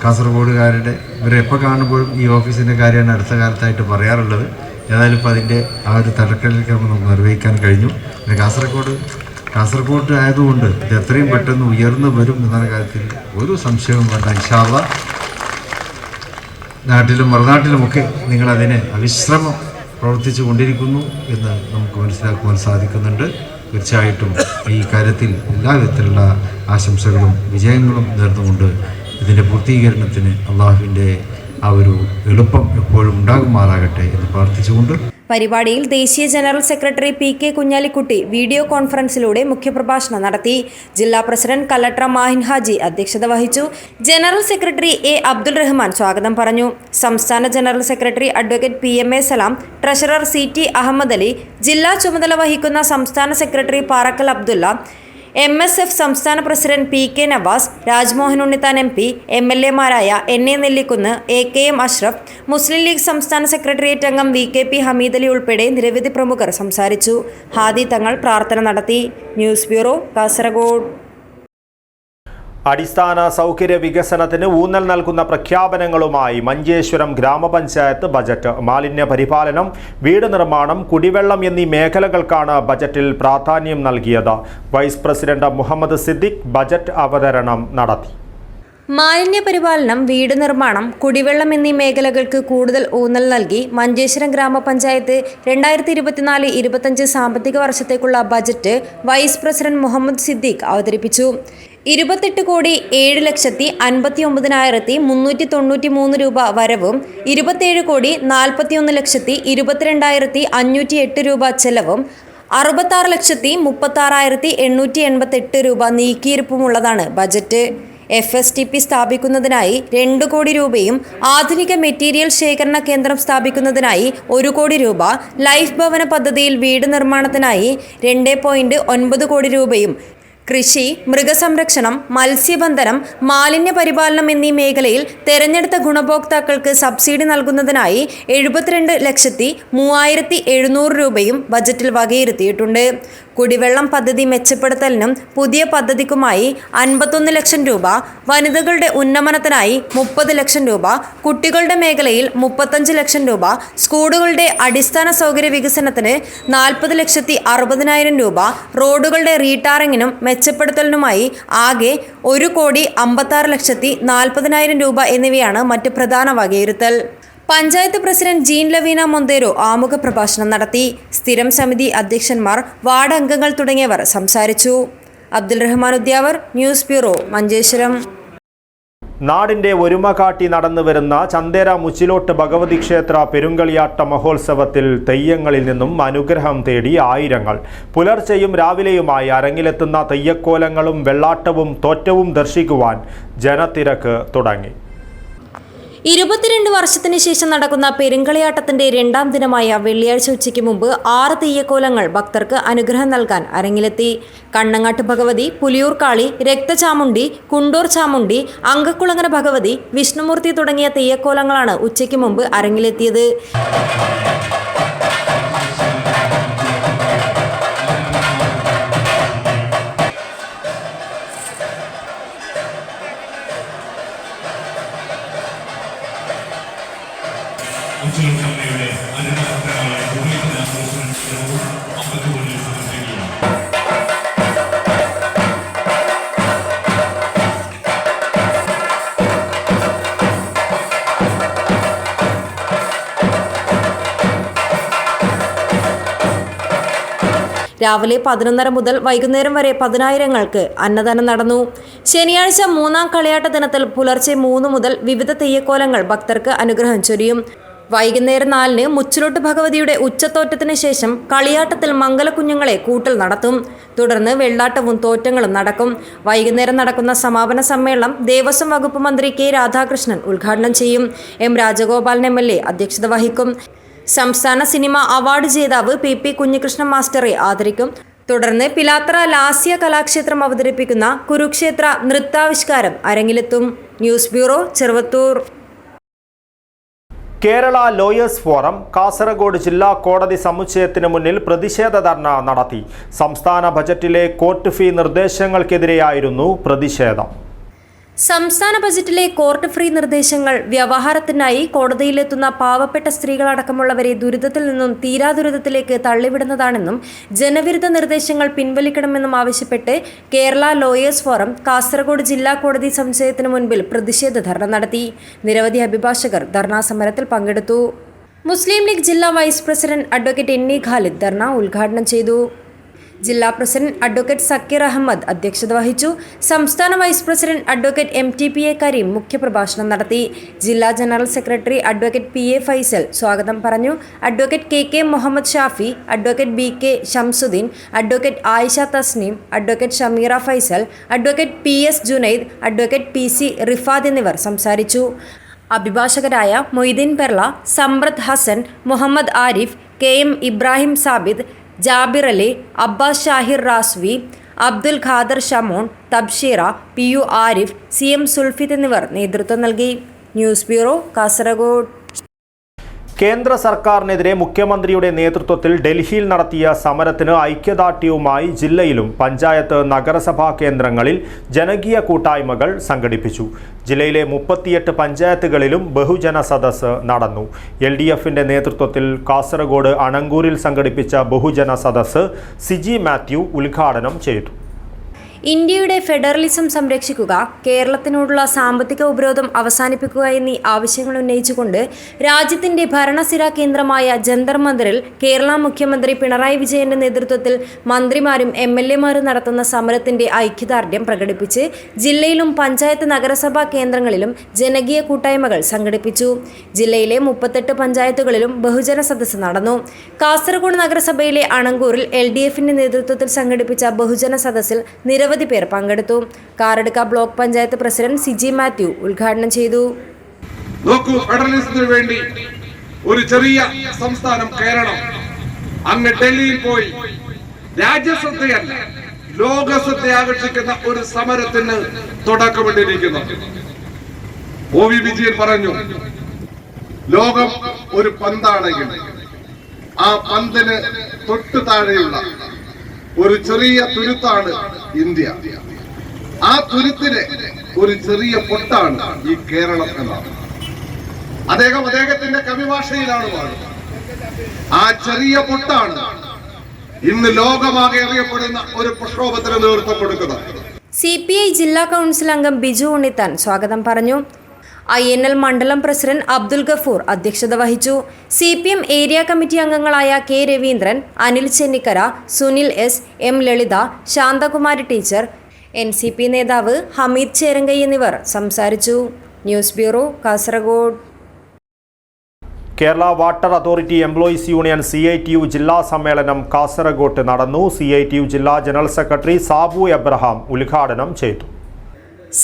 കാസർഗോഡുകാരുടെ ഇവരെപ്പോൾ കാണുമ്പോഴും ഈ ഓഫീസിൻ്റെ കാര്യമാണ് അടുത്ത കാലത്തായിട്ട് പറയാറുള്ളത്. ഏതായാലും ഇപ്പോൾ അതിൻ്റെ ആ ഒരു തടക്കലിലേക്ക് നമുക്ക് നിർവഹിക്കാൻ കഴിഞ്ഞു. പിന്നെ കാസർഗോഡ് ആയതുകൊണ്ട് ഇത് എത്രയും പെട്ടെന്ന് ഉയർന്നു വരും എന്ന കാര്യത്തിൽ ഒരു സംശയവും വേണ്ട. ഇൻഷാ അല്ലാഹ് നാട്ടിലും മറുനാട്ടിലുമൊക്കെ നിങ്ങളതിനെ അവിശ്രമം പ്രവർത്തിച്ചു കൊണ്ടിരിക്കുന്നു എന്ന് നമുക്ക് മനസ്സിലാക്കുവാൻ സാധിക്കുന്നുണ്ട്. തീർച്ചയായിട്ടും ഈ കാര്യത്തിൽ എല്ലാവിധത്തിലുള്ള ആശംസകളും വിജയങ്ങളും നേർന്നുകൊണ്ട് ഇതിൻ്റെ പൂർത്തീകരണത്തിന് അള്ളാഹുവിൻ്റെ ആ ഒരു എളുപ്പം എപ്പോഴും ഉണ്ടാകുമാറാകട്ടെ എന്ന് പ്രാർത്ഥിച്ചുകൊണ്ട് പരിപാടിയിൽ ദേശീയ general secretary PK Kunhalikutty video കോൺഫറൻസിലൂടെ മുഖ്യപ്രഭാഷണം നടത്തി. ജില്ലാ പ്രസിഡന്റ് കലക്ടർ മാഹിൻ ഹാജി അധ്യക്ഷത വഹിച്ചു. General secretary A. Abdul Rahman സ്വാഗതം പറഞ്ഞു. സംസ്ഥാന general secretary advocate PMA Salam, treasurer CT Ahammed Ali, ജില്ലാ ചുമതല വഹിക്കുന്ന സംസ്ഥാന സെക്രട്ടറി പാറക്കൽ അബ്ദുള്ള, MSF സംസ്ഥാന president PK Navas, Rajmohan Unnithan MP, MLA മാരായ NA നെല്ലിക്കുന്ന്, AKM അഷ്റഫ്, മുസ്ലിം ലീഗ് സംസ്ഥാന സെക്രട്ടേറിയറ്റ് അംഗം VKP ഹമീദ് അലി ഉൾപ്പെടെ നിരവധി പ്രമുഖർ സംസാരിച്ചു. ഹാദി തങ്ങൾ പ്രാർത്ഥന നടത്തി. News bureau, Kasaragod. അടിസ്ഥാന സൗകര്യ വികസനത്തിന് ഊന്നൽ നൽകുന്ന പ്രഖ്യാപനങ്ങളുമായി മഞ്ചേശ്വരം ഗ്രാമപഞ്ചായത്ത് ബജറ്റ്. മാലിന്യ പരിപാലനം, വീട് നിർമ്മാണം, കുടിവെള്ളം എന്നീ മേഖലകൾക്കാണ് ബജറ്റിൽ പ്രാധാന്യം നൽകിയത്. Vice president Muhammed Siddique budget അവതരണം നടത്തി. മാലിന്യ പരിപാലനം, വീട് നിർമ്മാണം, കുടിവെള്ളം എന്നീ മേഖലകൾക്ക് കൂടുതൽ ഊന്നൽ നൽകി മഞ്ചേശ്വരം ഗ്രാമപഞ്ചായത്ത് 2024-25 സാമ്പത്തിക വർഷത്തേക്കുള്ള budget vice president Muhammed Siddique അവതരിപ്പിച്ചു. 28,59,393 രൂപ വരവും 27,41,22,508 രൂപ ചെലവും 66,36,888 രൂപ നീക്കിയിരിപ്പുമുള്ളതാണ് ബജറ്റ്. FSTP സ്ഥാപിക്കുന്നതിനായി 2 കോടി രൂപയും ആധുനിക മെറ്റീരിയൽ ശേഖരണ കേന്ദ്രം സ്ഥാപിക്കുന്നതിനായി 1 കോടി രൂപ, ലൈഫ് ഭവന പദ്ധതിയിൽ വീട് നിർമ്മാണത്തിനായി 2.9 കോടി രൂപയും, കൃഷി, മൃഗസംരക്ഷണം, മത്സ്യബന്ധനം, മാലിന്യ പരിപാലനം എന്നീ മേഖലയിൽ തെരഞ്ഞെടുത്ത ഗുണഭോക്താക്കൾക്ക് സബ്സിഡി നൽകുന്നതിനായി 72,03,700 രൂപയും ബജറ്റിൽ വകയിരുത്തിയിട്ടുണ്ട്. കുടിവെള്ളം പദ്ധതി മെച്ചപ്പെടുത്തലിനും പുതിയ പദ്ധതിക്കുമായി 51 ലക്ഷം രൂപ, വനിതകളുടെ ഉന്നമനത്തിനായി 30 ലക്ഷം രൂപ, കുട്ടികളുടെ മേഖലയിൽ 35 ലക്ഷം രൂപ, സ്കൂളുകളുടെ അടിസ്ഥാന സൗകര്യ വികസനത്തിന് 40,60,000 രൂപ, റോഡുകളുടെ റീടാറിങ്ങിനും മെച്ചപ്പെടുത്തലിനുമായി ആകെ 1,56,40,000 രൂപ എന്നിവയാണ് മറ്റ് പ്രധാന വകയിരുത്തൽ. പഞ്ചായത്ത് പ്രസിഡന്റ് ജീൻ ലവീന മൊന്തേരോ ആമുഖ പ്രഭാഷണം നടത്തി. സ്ഥിരം സമിതി അധ്യക്ഷന്മാർ, വാർഡ് അംഗങ്ങൾ തുടങ്ങിയവർ സംസാരിച്ചു. Abdul Rahman Udyavar, news bureau, Manjeshwaram. നാടിന്റെ ഒരുമ കാട്ടി നടന്നുവരുന്ന ചന്ദേര മുച്ചിലോട്ട് ഭഗവതി ക്ഷേത്ര പെരുങ്കളിയാട്ട മഹോത്സവത്തിൽ തെയ്യങ്ങളിൽ നിന്നും അനുഗ്രഹം തേടി ആയിരങ്ങൾ. പുലർച്ചെയും രാവിലെയുമായി അരങ്ങിലെത്തുന്ന തെയ്യക്കോലങ്ങളും വെള്ളാട്ടവും തോറ്റവും ദർശിക്കുവാൻ ജനത്തിരക്ക് തുടങ്ങി. 22 വർഷത്തിന് ശേഷം നടക്കുന്ന പെരുങ്കളിയാട്ടത്തിന്റെ 2ാം ദിനമായ വെള്ളിയാഴ്ച ഉച്ചയ്ക്ക് മുമ്പ് 6 തെയ്യക്കോലങ്ങൾ ഭക്തർക്ക് അനുഗ്രഹം നൽകാൻ അരങ്ങിലെത്തി. കണ്ണങ്ങാട്ട് ഭഗവതി, പുലിയൂർ കാളി, രക്തചാമുണ്ടി, കുണ്ടൂർ ചാമുണ്ടി, അങ്കക്കുളങ്ങര ഭഗവതി, വിഷ്ണുമൂർത്തി തുടങ്ങിയ തെയ്യക്കോലങ്ങളാണ് ഉച്ചയ്ക്ക് മുമ്പ് അരങ്ങിലെത്തിയത്. രാവിലെ 11:30 മുതൽ വൈകുന്നേരം വരെ 10,000ങ്ങൾക്ക് അന്നദാനം നടന്നു. ശനിയാഴ്ച 3ാം കളിയാട്ട ദിനത്തിൽ പുലർച്ചെ 3 മുതൽ വിവിധ തെയ്യക്കോലങ്ങൾ ഭക്തർക്ക് അനുഗ്രഹം ചൊരിയും. വൈകുന്നേരം 4-ന് മുച്ചിലോട്ട് ഭഗവതിയുടെ ഉച്ചത്തോറ്റത്തിന് ശേഷം കളിയാട്ടത്തിൽ മംഗലക്കുഞ്ഞുങ്ങളെ കൂട്ടൽ നടത്തും. തുടർന്ന് വെള്ളാട്ടവും തോറ്റങ്ങളും നടക്കും. വൈകുന്നേരം നടക്കുന്ന സമാപന സമ്മേളനം ദേവസ്വം വകുപ്പ് മന്ത്രി K. രാധാകൃഷ്ണൻ ഉദ്ഘാടനം ചെയ്യും. M. രാജഗോപാലൻ MLA അധ്യക്ഷത വഹിക്കും. സംസ്ഥാന സിനിമ അവാർഡ് ജേതാവ് PP കുഞ്ഞികൃഷ്ണൻ മാസ്റ്ററെ ആദരിക്കും. തുടർന്ന് പിലാത്തറ ലാസ്യ കലാക്ഷേത്രം അവതരിപ്പിക്കുന്ന കുരുക്ഷേത്ര നൃത്താവിഷ്കാരം അരങ്ങിലെത്തും. News bureau, Cheruvathur. Kerala lawyers forum Kasaragod ജില്ലാ കോടതി സമുച്ചയത്തിന് മുന്നിൽ പ്രതിഷേധ ധർണ നടത്തി. സംസ്ഥാന ബജറ്റിലെ കോർട്ട് ഫീ നിർദ്ദേശങ്ങൾക്കെതിരെയായിരുന്നു പ്രതിഷേധം. സംസ്ഥാന ബജറ്റിലെ കോർട്ട് ഫ്രീ നിർദ്ദേശങ്ങൾ വ്യവഹാരത്തിനായി കോടതിയിലെത്തുന്ന പാവപ്പെട്ട സ്ത്രീകളടക്കമുള്ളവരെ ദുരിതത്തിൽ നിന്നും തീരാ ദുരിതത്തിലേക്ക് തള്ളിവിടുന്നതാണെന്നും ജനവിരുദ്ധ നിർദ്ദേശങ്ങൾ പിൻവലിക്കണമെന്നും ആവശ്യപ്പെട്ട് കേരള ലോയേഴ്സ് ഫോറം കാസർഗോഡ് ജില്ലാ കോടതി സമുച്ചയത്തിന് മുൻപിൽ പ്രതിഷേധ ധർണ നടത്തി. നിരവധി അഭിഭാഷകർ ധർണാ സമരത്തിൽ പങ്കെടുത്തു. മുസ്ലിം ലീഗ് ജില്ലാ vice president advocate N E Khalid dharna ഉദ്ഘാടനം ചെയ്തു. ജില്ലാ പ്രസിഡന്റ് അഡ്വക്കേറ്റ് സക്കീർ അഹമ്മദ് അധ്യക്ഷത വഹിച്ചു. സംസ്ഥാന vice president advocate MTPA Kareem മുഖ്യപ്രഭാഷണം നടത്തി. ജില്ലാ general secretary advocate PA Faisal സ്വാഗതം പറഞ്ഞു. Advocate KK Muhammad Shafi, advocate BK Shamsuddin, advocate Ayisha Tasneem, advocate Shameera Faisal, advocate PS Junaid, advocate PC Rifad എന്നിവർ സംസാരിച്ചു. അഭിഭാഷകരായ Moideen Perla, Samrath Hassan, Muhammad Arif, KM Ibrahim Sabid, Jabir Ali, Abbas Shahir Raswi, Abdul Khader Shamon, Tabsheera, PU Arif, CM Sulfith എന്നിവർ നേതൃത്വം നൽകി. News bureau, Kasaragod. കേന്ദ്ര സർക്കാരിനെതിരെ മുഖ്യമന്ത്രിയുടെ നേതൃത്വത്തിൽ ഡൽഹിയിൽ നടത്തിയ സമരത്തിന് ഐക്യദാർഢ്യവുമായി ജില്ലയിലും പഞ്ചായത്ത് നഗരസഭാ കേന്ദ്രങ്ങളിൽ ജനകീയ കൂട്ടായ്മകൾ സംഘടിപ്പിച്ചു. ജില്ലയിലെ 38 പഞ്ചായത്തുകളിലും ബഹുജന സദസ്സ് നടന്നു. LDFിൻ്റെ നേതൃത്വത്തിൽ കാസർഗോഡ് അണങ്കൂരിൽ സംഘടിപ്പിച്ച ബഹുജന സദസ്സ് സിജി മാത്യു ഉദ്ഘാടനം ചെയ്തു. ഇന്ത്യയുടെ ഫെഡറലിസം സംരക്ഷിക്കുക, കേരളത്തിനോടുള്ള സാമ്പത്തിക ഉപരോധം അവസാനിപ്പിക്കുക എന്നീ ആവശ്യങ്ങൾ ഉന്നയിച്ചുകൊണ്ട് രാജ്യത്തിന്റെ ഭരണസിരാ കേന്ദ്രമായ ജന്തർ മന്ദിറിൽ കേരള മുഖ്യമന്ത്രി പിണറായി വിജയന്റെ നേതൃത്വത്തിൽ മന്ത്രിമാരും MLAമാരും നടത്തുന്ന സമരത്തിന്റെ ഐക്യദാർഢ്യം പ്രകടിപ്പിച്ച് ജില്ലയിലും പഞ്ചായത്ത് നഗരസഭാ കേന്ദ്രങ്ങളിലും ജനകീയ കൂട്ടായ്മകൾ സംഘടിപ്പിച്ചു. ജില്ലയിലെ 38 പഞ്ചായത്തുകളിലും ബഹുജന സദസ്സ് നടന്നു. കാസർഗോഡ് നഗരസഭയിലെ അണങ്കൂറിൽ LDFിന്റെ നേതൃത്വത്തിൽ സംഘടിപ്പിച്ച ബഹുജന സദസ്സിൽ നിരവധി പേർ പങ്കെടുത്തു. കാറടുക്ക ബ്ലോക്ക് പഞ്ചായത്ത് പ്രസിഡന്റ് സിജി മാത്യു ഉദ്ഘാടനം ചെയ്തു. നോക്കൂ, ഫെഡറലിസത്തിന് വേണ്ടി ഒരു ചെറിയ സംസ്ഥാനം കേരളം അങ്ങ് ഡൽഹിയിൽ പോയി രാജ്യശ്രദ്ധയല്ല ലോകശ്രദ്ധ ആകർഷിക്കുന്ന ഒരു സമരത്തിന് തുടക്കമിട്ടിരിക്കുന്നു. OV വിജയൻ പറഞ്ഞു, ലോകം ഒരു പന്താണെങ്കിൽ ആ പന്തിന് തൊട്ടു താഴെയുള്ള ഒരു ചെറിയ തുരുത്താണ് ഇന്ത്യ. ആ തുരുത്തിന് ഒരു ചെറിയ പൊട്ടാണ് ഈ കേരളം എന്നാണ് അദ്ദേഹത്തിന്റെ കവിഭാഷയിലാണ് പാടുന്നത്. ആ ചെറിയ പൊട്ടാണ് ഇന്ന് ലോകമാകെ അറിയപ്പെടുന്ന ഒരു പ്രക്ഷോഭത്തിന് നേതൃത്വം കൊടുക്കുന്നത്. CPI ജില്ലാ കൗൺസിൽ അംഗം ബിജു ഉണ്ണിത്താൻ സ്വാഗതം പറഞ്ഞു. INL മണ്ഡലം പ്രസിഡന്റ് അബ്ദുൽ ഗഫൂർ അധ്യക്ഷത വഹിച്ചു. CPM ഏരിയ കമ്മിറ്റി അംഗങ്ങളായ K Raveendran, Anil Chennikkara, Sunil S, M ലളിത, ശാന്തകുമാരി ടീച്ചർ, NCP നേതാവ് ഹമീദ് ചേരങ്കൈ എന്നിവർ സംസാരിച്ചു. News bureau, Kasaragod. Kerala water authority employees union CITU ജില്ലാ സമ്മേളനം കാസർഗോഡ് നടന്നു. CITU ജില്ലാ ജനറൽ സെക്രട്ടറി സാബു എബ്രഹാം ഉദ്ഘാടനം ചെയ്തു.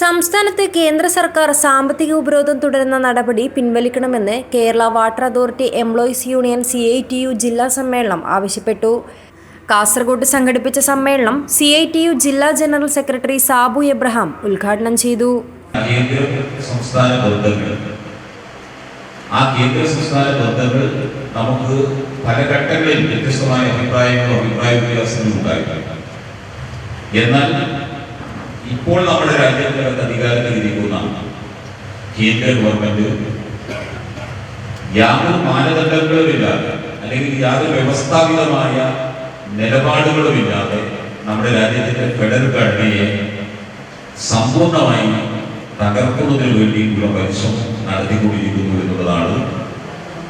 സംസ്ഥാനത്ത് കേന്ദ്ര സർക്കാർ സാമ്പത്തിക ഉപരോധം തുടരുന്ന നടപടി പിൻവലിക്കണമെന്ന് Kerala water authority employees union CITU ജില്ലാ സമ്മേളനം ആവശ്യപ്പെട്ടു. കാസർഗോഡ് സംഘടിപ്പിച്ച സമ്മേളനം CITU ജില്ലാ ജനറൽ സെക്രട്ടറി സാബു എബ്രഹാം ഉദ്ഘാടനം ചെയ്തു. ആ കേന്ദ്ര സംസ്ഥാന ബന്ധങ്ങൾ നമുക്ക് പല ഘട്ടങ്ങളിൽ വ്യത്യസ്തമായ അഭിപ്രായ വ്യത്യാസങ്ങളും ഉണ്ടായിട്ടുണ്ട്. എന്നാൽ ഇപ്പോൾ നമ്മുടെ രാജ്യത്തിനകത്ത് അധികാരത്തിലിരിക്കുന്ന കേന്ദ്ര ഗവൺമെന്റ് യാതൊരു മാനദണ്ഡങ്ങളുമില്ലാതെ അല്ലെങ്കിൽ യാതൊരു വ്യവസ്ഥാപിതമായ നിലപാടുകളുമില്ലാതെ നമ്മുടെ രാജ്യത്തിന്റെ ഫെഡറൽ ഘടനയെ സമ്പൂർണമായി തകർക്കുന്നതിന് വേണ്ടിയിട്ടുള്ള പരിശ്രമം നടത്തിക്കൊണ്ടിരിക്കുന്നു എന്നുള്ളതാണ്.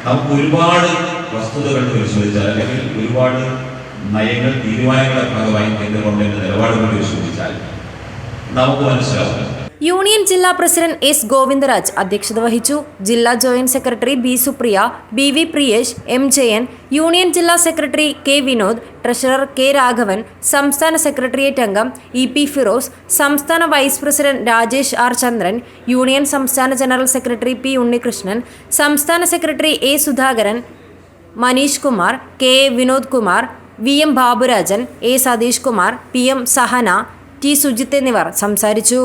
നമുക്ക് ഒരുപാട് വസ്തുതകൾ പരിശോധിച്ചാൽ അല്ലെങ്കിൽ ഒരുപാട് നയങ്ങൾ തീരുമാനങ്ങളുടെ ഭാഗമായി കേന്ദ്ര ഗവൺമെന്റ് നിലപാടുകൾ പരിശോധിച്ചാൽ നമുക്ക് മനസ്സിലാവും. യൂണിയൻ ജില്ലാ പ്രസിഡന്റ് S ഗോവിന്ദരാജ് അധ്യക്ഷത വഹിച്ചു. ജില്ലാ joint secretary B Supriya, BV Priyesh, M Jayan, union ജില്ലാ secretary K Vinod, treasurer K Raghavan, സംസ്ഥാന സെക്രട്ടേറിയറ്റ് അംഗം EP ഫിറോസ്, സംസ്ഥാന vice president Rajesh R Chandran, union സംസ്ഥാന ജനറൽ സെക്രട്ടറി P ഉണ്ണികൃഷ്ണൻ, സംസ്ഥാന secretary A Sudhakaran, Maneesh Kumar, K Vinod Kumar, VM Baburajan, A Satheesh Kumar, PM Sahana, T Sujith എന്നിവർ സംസാരിച്ചു.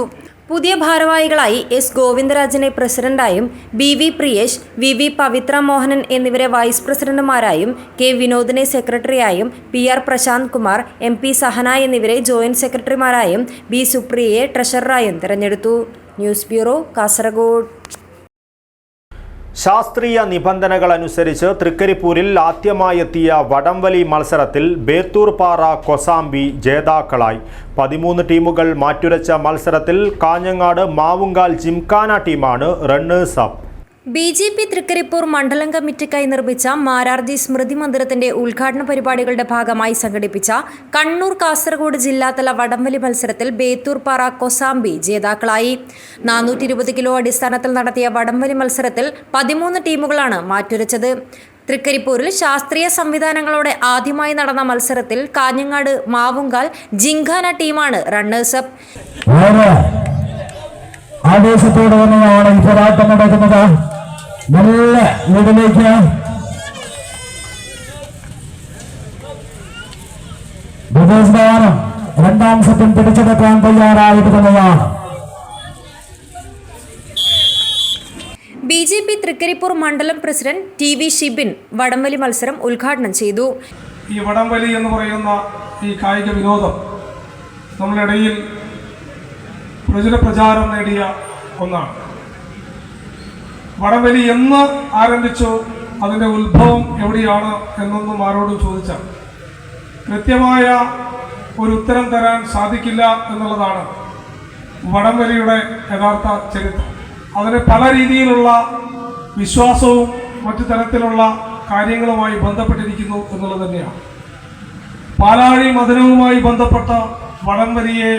പുതിയ ഭാരവാഹികളായി S ഗോവിന്ദരാജനെ പ്രസിഡന്റായും, BV Priyesh, VV Pavithra Mohanan എന്നിവരെ വൈസ് പ്രസിഡന്റുമാരായും, K വിനോദിനെ സെക്രട്ടറിയായും, PR പ്രശാന്ത് കുമാർ, MP സഹന എന്നിവരെ ജോയിന്റ് സെക്രട്ടറിമാരായും, B സുപ്രിയയെ ട്രഷററായും തിരഞ്ഞെടുത്തു. News bureau, Kasaragod. ശാസ്ത്രീയ നിബന്ധനകൾ അനുസരിച്ച് തൃക്കരിപ്പൂരിൽ ആദ്യമായെത്തിയ വടംവലി മത്സരത്തിൽ ബേത്തൂർപാറ കൊസാംബി ജേതാക്കളായി. 13 ടീമുകൾ മാറ്റുരച്ച മത്സരത്തിൽ കാഞ്ഞങ്ങാട് മാവുങ്കാൽ ജിംഖാന ടീമാണ് റണ്ണേഴ്സ് അപ്പ്. BJP തൃക്കരിപ്പൂർ മണ്ഡലം കമ്മിറ്റിക്കായി നിർമ്മിച്ച മാരാർജി സ്മൃതി മന്ദിരത്തിന്റെ ഉദ്ഘാടന പരിപാടികളുടെ ഭാഗമായി സംഘടിപ്പിച്ച കണ്ണൂർ കാസർഗോഡ് ജില്ലാതല വടംവലി മത്സരത്തിൽ ബേത്തൂർപാറ കൊസാംബി ജേതാക്കളായി. 420 കിലോ അടിസ്ഥാനത്തിൽ നടത്തിയ വടംവലി മത്സരത്തിൽ 13 ടീമുകളാണ് മാറ്റുരച്ചത്. തൃക്കരിപ്പൂരിൽ ശാസ്ത്രീയ സംവിധാനങ്ങളോടെ ആദ്യമായി നടന്ന മത്സരത്തിൽ കാഞ്ഞങ്ങാട് മാവുങ്കാൽ ജിംഖാന ടീമാണ് റണ്ണേഴ്സ് അപ്പ്. ആവേശത്തോടെ തന്നെയാണ് ഈ പോരാട്ടം നടക്കുന്നത്. നല്ല ലീഡിലേക്ക് സ്ഥാനം രണ്ടാം സെറ്റിൽ പിടിച്ചെടുക്കാൻ തയ്യാറായിട്ട് തന്നെയാണ്. BJP തൃക്കരിപ്പൂർ മണ്ഡലം പ്രസിഡന്റ് TV ഷിബിൻ വടംവലി മത്സരം ഉദ്ഘാടനം ചെയ്തു. ഈ വടംവലി എന്ന് പറയുന്ന ഈ കായിക വിനോദം നമ്മളിടയിൽ പ്രചാരം നേടിയ ഒന്നാണ്. വടംവലി എന്ന് ആരംഭിച്ചു, അതിൻ്റെ ഉത്ഭവം എവിടെയാണ് എന്നൊന്നും ആരോടും ചോദിച്ചാൽ കൃത്യമായ ഒരു ഉത്തരം തരാൻ സാധിക്കില്ല എന്നുള്ളതാണ് വടംവലിയുടെ യഥാർത്ഥ ചരിത്രം. അതിന് പല രീതിയിലുള്ള വിശ്വാസവും മറ്റു തരത്തിലുള്ള കാര്യങ്ങളുമായി ബന്ധപ്പെട്ടിരിക്കുന്നു എന്നുള്ളത് തന്നെയാണ്. പാലാഴി മദനവുമായി ബന്ധപ്പെട്ട വടംവലിയെ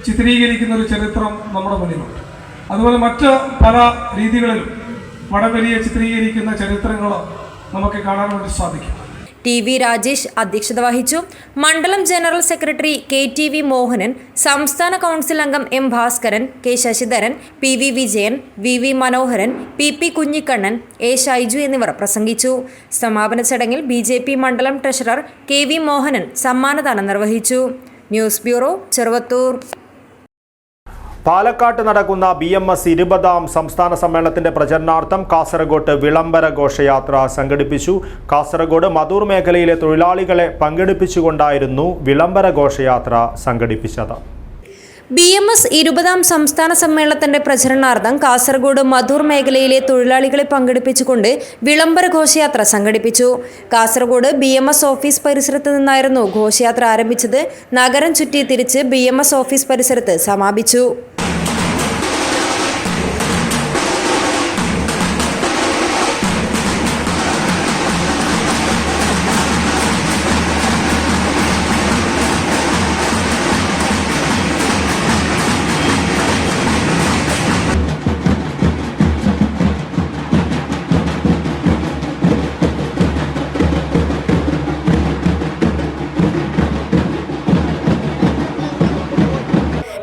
ചിത്രീകരിക്കുന്ന ഒരു ചരിത്രം നമ്മുടെ മുന്നിലുണ്ട്. അതുപോലെ മറ്റ് പല രീതികളിലും വടംവലിയെ ചിത്രീകരിക്കുന്ന ചരിത്രങ്ങൾ നമുക്ക് കാണാൻ വേണ്ടി സാധിക്കും. TV രാജേഷ് അധ്യക്ഷത വഹിച്ചു. മണ്ഡലം ജനറൽ സെക്രട്ടറി KTV മോഹനൻ, സംസ്ഥാന കൗൺസിൽ അംഗം M Bhaskaran, K Sasidharan, PV Vijayan, VV Manoharan, PP Kunhikannan, A Shaiju എന്നിവർ പ്രസംഗിച്ചു. സമാപന ചടങ്ങിൽ BJP മണ്ഡലം ട്രഷറർ KV മോഹനൻ സമ്മാനദാനം നിർവഹിച്ചു. News bureau, Cheruvathur. പാലക്കാട്ട് നടക്കുന്ന BMS 20ാം സംസ്ഥാന സമ്മേളനത്തിന്റെ പ്രചരണാർത്ഥം കാസർഗോഡ് വിളംബര ഘോഷയാത്ര സംഘടിപ്പിച്ചു. കാസർഗോഡ് മധൂർ മേഖലയിലെ തൊഴിലാളികളെ പങ്കെടുപ്പിച്ചുകൊണ്ടായിരുന്നു വിളംബര ഘോഷയാത്ര സംഘടിപ്പിച്ചത്. BMS 20ാം സംസ്ഥാന സമ്മേളനത്തിന്റെ പ്രചരണാർത്ഥം കാസർഗോഡ് മധൂർ മേഖലയിലെ തൊഴിലാളികളെ പങ്കെടുപ്പിച്ചുകൊണ്ട് വിളംബര ഘോഷയാത്ര സംഘടിപ്പിച്ചു. കാസർഗോഡ് BMS ഓഫീസ് പരിസരത്ത് നിന്നായിരുന്നു ഘോഷയാത്ര ആരംഭിച്ചത്. നഗരം ചുറ്റി തിരിച്ച് BMS ഓഫീസ് പരിസരത്ത് സമാപിച്ചു.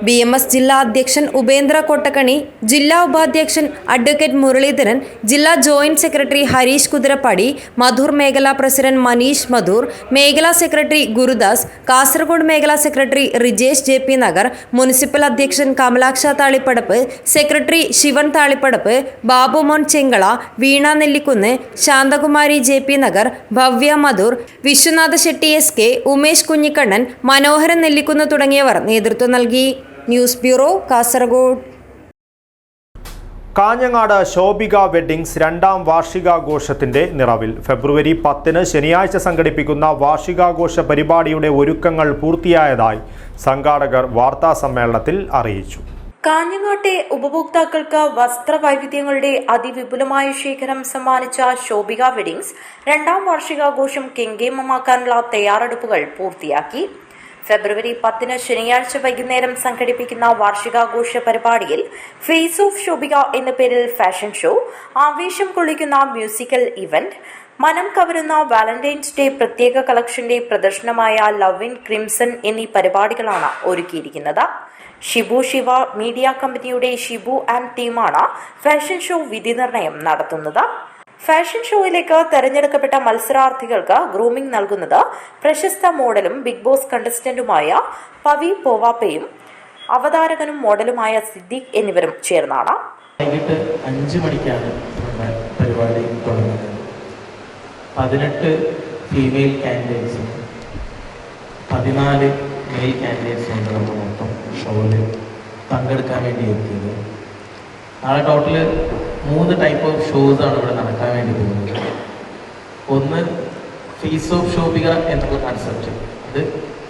BMS ജില്ലാ അധ്യക്ഷൻ ഉപേന്ദ്ര കൊട്ടക്കണി, ജില്ലാ ഉപാധ്യക്ഷൻ അഡ്വക്കേറ്റ് മുരളീധരൻ, ജില്ലാ ജോയിന്റ് സെക്രട്ടറി ഹരീഷ് കുതിരപ്പടി, മധൂർ മേഖലാ പ്രസിഡന്റ് മനീഷ് മധൂർ, മേഖലാ സെക്രട്ടറി ഗുരുദാസ്, കാസർഗോഡ് മേഖലാ secretary Rijesh JP Nagar, municipal അധ്യക്ഷൻ കമലാക്ഷ താളിപ്പടപ്പ്, സെക്രട്ടറി ശിവൻ താളിപ്പടപ്പ്, ബാബുമോൻ ചെങ്കള, വീണ നെല്ലിക്കുന്ന്, ശാന്തകുമാരി JP നഗർ, ഭവ്യ മധൂർ, വിശ്വനാഥ ഷെട്ടി SK, ഉമേഷ് കുഞ്ഞിക്കണ്ണൻ, മനോഹരൻ നെല്ലിക്കുന്ന് തുടങ്ങിയവർ നേതൃത്വം നൽകി. News bureau, Kasaragod. Kanhangad Shobhika weddings 2ാം വാർഷികാഘോഷത്തിന്റെ നിറവിൽ. ഫെബ്രുവരി 10 ശനിയാഴ്ച സംഘടിപ്പിക്കുന്ന വാർഷികാഘോഷ പരിപാടിയുടെ ഒരുക്കങ്ങൾ പൂർത്തിയായതായി സംഘാടകർ വാർത്താസമ്മേളനത്തിൽ അറിയിച്ചു. കാഞ്ഞങ്ങാട്ടെ ഉപഭോക്താക്കൾക്ക് വസ്ത്രവൈവിധ്യങ്ങളുടെ അതിവിപുലമായ ശേഖരം സമ്മാനിച്ച ശോഭിക വെഡിങ്സ് 2ാം വാർഷികാഘോഷം കെങ്കേമമാക്കാനുള്ള തയ്യാറെടുപ്പുകൾ പൂർത്തിയാക്കി. ഫെബ്രുവരി 10 ശനിയാഴ്ച വൈകുന്നേരം സംഘടിപ്പിക്കുന്ന വാർഷികാഘോഷ പരിപാടിയിൽ ഫേസ് ഓഫ് ശോഭിക എന്ന പേരിൽ ഫാഷൻ ഷോ, ആവേശം കൊള്ളിക്കുന്ന മ്യൂസിക്കൽ ഇവന്റ്, മനം കവരുന്ന വാലന്റൈൻസ് ഡേ പ്രത്യേക കളക്ഷന്റെ പ്രദർശനമായ ലവ് ഇൻ ക്രിംസൺ എന്നീ പരിപാടികളാണ് ഒരുക്കിയിരിക്കുന്നത്. ഷിബു ശിവ മീഡിയ കമ്പനിയുടെ ഷിബു ആൻഡ് ടീമാണ് ഫാഷൻ ഷോ വിധി നിർണയം നടത്തുന്നത്. ഫാഷൻ ഷോയിലേക്ക് തെരഞ്ഞെടുക്കപ്പെട്ട മത്സരാർത്ഥികൾക്ക് ഗ്രൂമിംഗ് നൽകുന്നത് പ്രശസ്ത മോഡലും ബിഗ് ബോസ് കണ്ടസ്റ്റന്റുമായ പവി പോവാപ്പയും അവതാരകനും മോഡലുമായ സിദ്ദീഖ് എന്നിവരും ചേർന്നാണ്. വൈകിട്ട് 5 മണിക്കാണ് പരിപാടി തുടങ്ങുന്നത്. 18 ഫീമെയിൽ കാൻഡിഡേറ്റ്സും 14 മെയിൽ കാൻഡിഡേറ്റ്സും ഉണ്ട് നമ്മൾ മൊത്തം ഷോയിൽ പങ്കെടുക്കാൻ വേണ്ടി എത്തിയത്. നാളെ ടോട്ടല് 3 ടൈപ്പ് ഓഫ് ഷോസാണ് ഇവിടെ നടക്കാൻ വേണ്ടി പോകുന്നത്. ഒന്ന് ഫേസ് ഓഫ് ഷോപിക എന്നുള്ള കൺസെപ്റ്റ്, അത്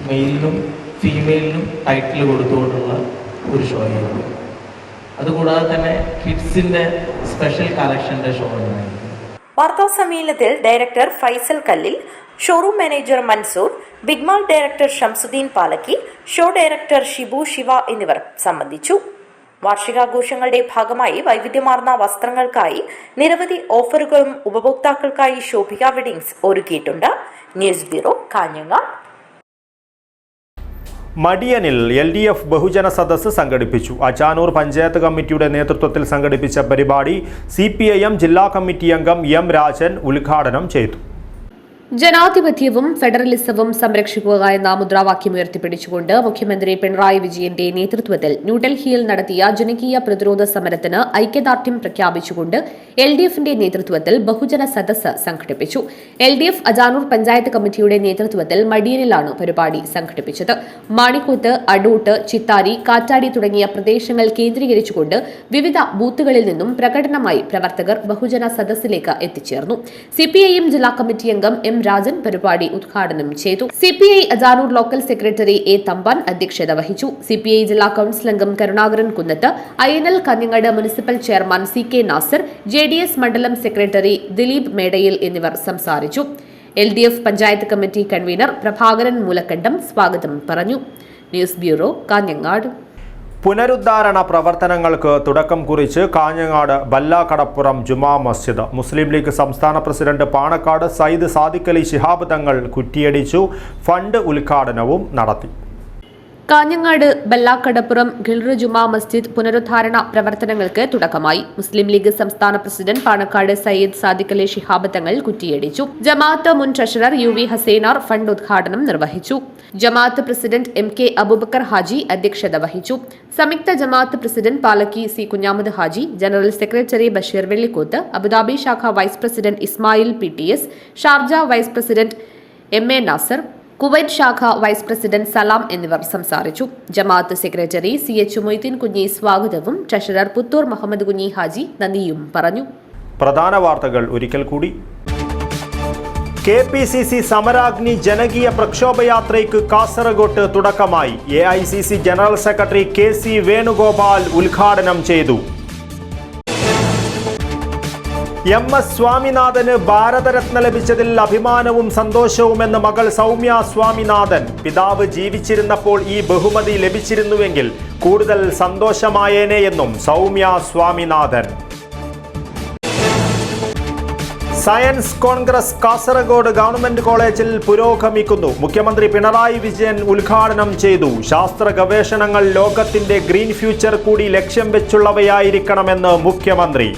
മെയിലിനും ഫീമെയിലിനും ടൈറ്റിൽ കൊടുത്തുകൊണ്ടുള്ള ഒരു ഷോ ആയിരുന്നു. അതുകൂടാതെ തന്നെ കിഡ്സിന്റെ സ്പെഷ്യൽ കളക്ഷന്റെ ഷോ ഉണ്ടായിരുന്നു. വാർത്താ സമ്മേളനത്തിൽ director Faisal Kallil, showroom manager Mansoor, big mall director Shamsuddin Palakki, show director Shibu Shiva എന്നിവർ സംബന്ധിച്ചു. വാർഷികാഘോഷങ്ങളുടെ ഭാഗമായി വൈവിധ്യമാർന്ന വസ്ത്രങ്ങൾക്കായി നിരവധി ഓഫറുകളും ഉപഭോക്താക്കൾക്കായി ശോഭിക വെഡിങ്സ് ഒരുക്കിയിട്ടുണ്ട്. News bureau, Kanhangad. മടിയനിൽ LDF ബഹുജന സദസ്സ് സംഘടിപ്പിച്ചു. അച്ചാനൂർ പഞ്ചായത്ത് കമ്മിറ്റിയുടെ നേതൃത്വത്തിൽ സംഘടിപ്പിച്ച പരിപാടി CPIM ജില്ലാ കമ്മിറ്റി അംഗം M രാജൻ ഉദ്ഘാടനം ചെയ്തു. ജനാധിപത്യവും ഫെഡറലിസവും സംരക്ഷിക്കുക എന്ന മുദ്രാവാക്യം ഉയർത്തിപ്പിടിച്ചുകൊണ്ട് മുഖ്യമന്ത്രി പിണറായി വിജയന്റെ നേതൃത്വത്തിൽ ന്യൂഡൽഹിയിൽ നടത്തിയ ജനകീയ പ്രതിരോധ സമരത്തിന് ഐക്യദാർഢ്യം പ്രഖ്യാപിച്ചുകൊണ്ട് LDFന്റെ നേതൃത്വത്തിൽ ബഹുജന സദസ്സ് സംഘടിപ്പിച്ചു. LDF അജാനൂർ പഞ്ചായത്ത് കമ്മിറ്റിയുടെ നേതൃത്വത്തിൽ മടിയനിലാണ് പരിപാടി സംഘടിപ്പിച്ചത്. മാണിക്കോത്ത്, അടൂട്ട്, ചിത്താരി, കാറ്റാടി തുടങ്ങിയ പ്രദേശങ്ങൾ കേന്ദ്രീകരിച്ചുകൊണ്ട് വിവിധ ബൂത്തുകളിൽ നിന്നും പ്രകടനമായി പ്രവർത്തകർ ബഹുജന സദസ്സിലേക്ക് എത്തിച്ചേർന്നു. CPIM ജില്ലാ കമ്മിറ്റി അംഗം M രാജൻ പരിപാടി ഉദ്ഘാടനം ചെയ്തു. CPI Ajanur local secretary A Thampan അധ്യക്ഷത വഹിച്ചു. CPI ജില്ലാ കൌൺസിൽ അംഗം Karunakaran Kunnath, INL Kanhangad municipal chairman CK Nasar, JDS മണ്ഡലം സെക്രട്ടറി ദിലീപ് മേടയിൽ എന്നിവർ സംസാരിച്ചു. LDF panchayat committee convener Prabhakaran Moolakkandam സ്വാഗതം പറഞ്ഞു. News bureau, Kanhangad. പുനരുദ്ധാരണ പ്രവർത്തനങ്ങൾക്ക് തുടക്കം കുറിച്ച് കാഞ്ഞങ്ങാട് ബല്ലാക്കടപ്പുറം ജുമാ മസ്ജിദ്. മുസ്ലിം ലീഗ് സംസ്ഥാന പ്രസിഡന്റ് പാണക്കാട് സയ്യിദ് സാദിഖ് അലി ശിഹാബ് തങ്ങൾ കുറ്റിയടിച്ചു. ഫണ്ട് ഉദ്ഘാടനവും നടത്തി. കാഞ്ഞങ്ങാട് ബല്ലാക്കടപ്പുറം ഗിൽറ് ജുമാ മസ്ജിദ് പുനരുദ്ധാരണ പ്രവർത്തനങ്ങൾക്ക് തുടക്കമായി. മുസ്ലിം ലീഗ് സംസ്ഥാന പ്രസിഡന്റ് പാണക്കാട് സയ്യിദ് സാദിഖ് അലി ശിഹാബ് തങ്ങൾ കുറ്റിയടിച്ചു. ജമാഅത്ത് മുൻ ട്രഷറർ UV ഹസൈനാർ ഫണ്ട് ഉദ്ഘാടനം നിർവഹിച്ചു. ജമാഅത്ത് പ്രസിഡന്റ് MK അബൂബക്കർ ഹാജി അധ്യക്ഷത വഹിച്ചു. സംയുക്ത ജമാഅത്ത് president Palakki C Kunhamath Haji, general secretary Basheer Vellikoth, Abu Dhabi ശാഖ vice president Ismail PTS, Sharjah vice president MA Nasar, Kuwait ശാഖ വൈസ് പ്രസിഡന്റ് സലാം എന്നിവർ സംസാരിച്ചു. ജമാഅത്ത് സെക്രട്ടറി CH മൊയ്തീൻ കുഞ്ഞി സ്വാഗതവും ട്രഷറർ പുത്തൂർ മുഹമ്മദ് കുഞ്ഞി ഹാജി നന്ദിയും പറഞ്ഞു. പ്രധാന വാർത്തകൾ ഒരിക്കൽ കൂടി. KPCC സമരാഗ്നി ജനകീയ പ്രക്ഷോഭയാത്രയ്ക്ക് കാസർഗോട്ട് തുടക്കമായി. AICC general secretary KC Venugopal ഉദ്ഘാടനം ചെയ്തു. MS സ്വാമിനാഥന് ഭാരതരത്ന ലഭിച്ചതിൽ അഭിമാനവും സന്തോഷവുമെന്ന് മകൾ സൗമ്യ സ്വാമിനാഥൻ. പിതാവ് ജീവിച്ചിരുന്നപ്പോൾ ഈ ബഹുമതി ലഭിച്ചിരുന്നുവെങ്കിൽ കൂടുതൽ സന്തോഷമായേനെ എന്നും Soumya Swaminathan. Science congress Kasaragod government കോളേജിൽ പുരോഗമിക്കുന്നു. മുഖ്യമന്ത്രി പിണറായി വിജയൻ ഉദ്ഘാടനം ചെയ്തു. ശാസ്ത്ര ഗവേഷണങ്ങൾ ലോകത്തിന്റെ ഗ്രീൻ ഫ്യൂച്ചർ കൂടി ലക്ഷ്യം വെച്ചുള്ളവയായിരിക്കണമെന്ന് മുഖ്യമന്ത്രി.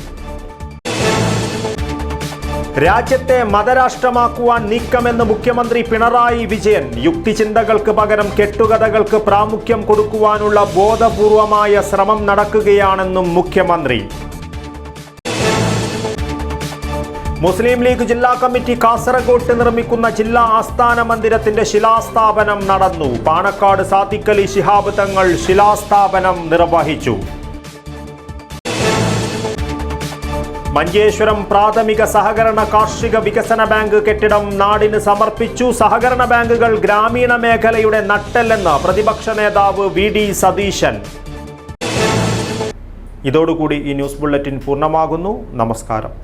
രാജ്യത്തെ മതരാഷ്ട്രമാക്കുവാൻ നീക്കമെന്ന് മുഖ്യമന്ത്രി പിണറായി വിജയൻ. യുക്തിചിന്തകൾക്ക് പകരം കെട്ടുകഥകൾക്ക് പ്രാമുഖ്യം കൊടുക്കുവാനുള്ള ബോധപൂർവമായ ശ്രമം നടക്കുകയാണെന്നും മുഖ്യമന്ത്രി. മുസ്ലിം ലീഗ് ജില്ലാ കമ്മിറ്റി കാസർഗോട്ട് നിർമ്മിക്കുന്ന ജില്ലാ ആസ്ഥാന മന്ദിരത്തിന്റെ ശിലാസ്ഥാപനം നടന്നു. പാണക്കാട് സാദിഖ് അലി ശിഹാബ് തങ്ങൾ ശിലാസ്ഥാപനം നിർവഹിച്ചു. മഞ്ചേശ്വരം പ്രാഥമിക സഹകരണ കാർഷിക വികസന ബാങ്ക് കെട്ടിടം നാടിന് സമർപ്പിച്ചു. സഹകരണ ബാങ്കുകൾ ഗ്രാമീണ മേഖലയുടെ നട്ടെല്ലെന്ന് പ്രതിപക്ഷ നേതാവ് VD സതീശൻ. ഇതോടുകൂടി ഈ ന്യൂസ് ബുള്ളറ്റിൻ പൂർണ്ണമാകുന്നു. നമസ്കാരം.